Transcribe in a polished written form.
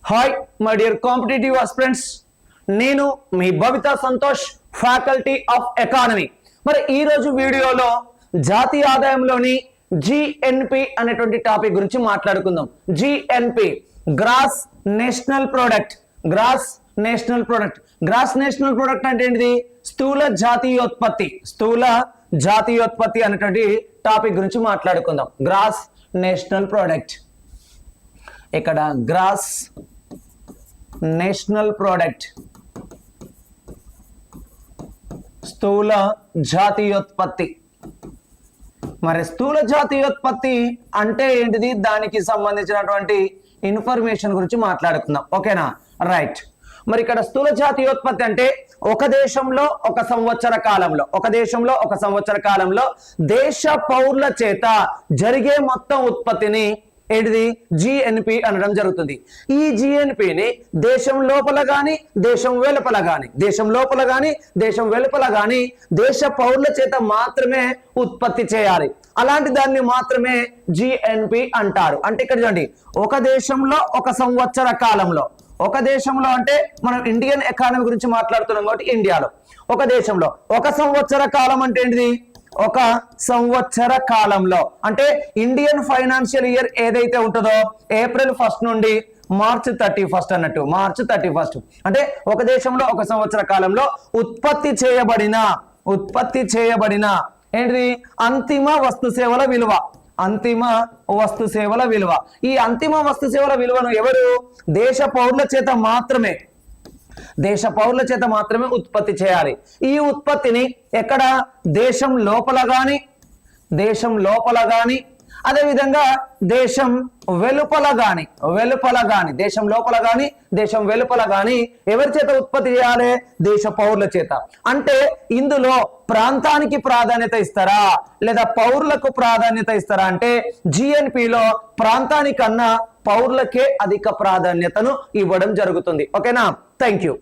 Hi my dear competitive aspirants, నేను మీ Babitha Santosh, faculty of economy. మరి ఈ రోజు వీడియోలో జాతీయ ఆదాయంలోని జిఎన్పి అనేటువంటి టాపిక్ గురించి మాట్లాడుకుందాం. GNP gross national product. Gross national product. Gross national product అంటే ఏంటిది? స్థూల జాతీయోత్పత్తి. స్థూల జాతీయోత్పత్తి అనేటువంటి టాపిక్ గురించి మాట్లాడుకుందాం. Gross national product. ఇక్కడ గ్రాస్ నేషనల్ ప్రోడక్ట్, స్థూల జాతీయోత్పత్తి. మరి స్థూల జాతీయోత్పత్తి అంటే ఏంటిది? దానికి సంబంధించినటువంటి ఇన్ఫర్మేషన్ గురించి మాట్లాడుకుందాం. ఓకేనా? రైట్. మరి ఇక్కడ స్థూల జాతీయోత్పత్తి అంటే ఒక దేశంలో ఒక సంవత్సర కాలంలో దేశ పౌరుల చేత జరిగే మొత్తం ఉత్పత్తిని ఏంటిది? జిఎన్పి అనడం జరుగుతుంది. ఈ జిఎన్పిని దేశం లోపల గాని దేశం వెలుపల గాని దేశ పౌరుల చేత మాత్రమే ఉత్పత్తి చేయాలి. అలాంటి దాన్ని మాత్రమే జిఎన్పి అంటారు. అంటే ఇక్కడ చూడండి, ఒక దేశంలో ఒక సంవత్సర కాలంలో, ఒక దేశంలో అంటే మనం ఇండియన్ ఎకానమీ గురించి మాట్లాడుతున్నాం కాబట్టి ఇండియాలో ఒక దేశంలో ఒక సంవత్సర కాలం అంటే ఏంటిది? ఒక సంవత్సర కాలంలో అంటే ఇండియన్ ఫైనాన్షియల్ ఇయర్ ఏదైతే ఉంటుందో ఏప్రిల్ 1 నుండి మార్చ్ 31 అన్నట్టు. మార్చ్ 31 అంటే ఒక దేశంలో ఒక సంవత్సర కాలంలో ఉత్పత్తి చేయబడిన ఏంటిది? అంతిమ వస్తు సేవల విలువ. అంతిమ వస్తు సేవల విలువ. ఈ అంతిమ వస్తు సేవల విలువను ఎవరు? దేశ పౌరుల చేత మాత్రమే ఉత్పత్తి చేయాలి. ఈ ఉత్పత్తిని ఎక్కడ? దేశం లోపల గాని అదే విధంగా దేశం వెలుపల గాని ఎవరి చేత ఉత్పత్తి చేయాలి? దేశ పౌరుల చేత. అంటే ఇందులో ప్రాంతానికి ప్రాధాన్యత ఇస్తారా లేదా పౌరులకు ప్రాధాన్యత ఇస్తారా అంటే జిఎన్పిలో ప్రాంతానికన్నా పౌరులకే అధిక ప్రాధాన్యతను ఇవ్వడం జరుగుతుంది. ఓకేనా? Thank you.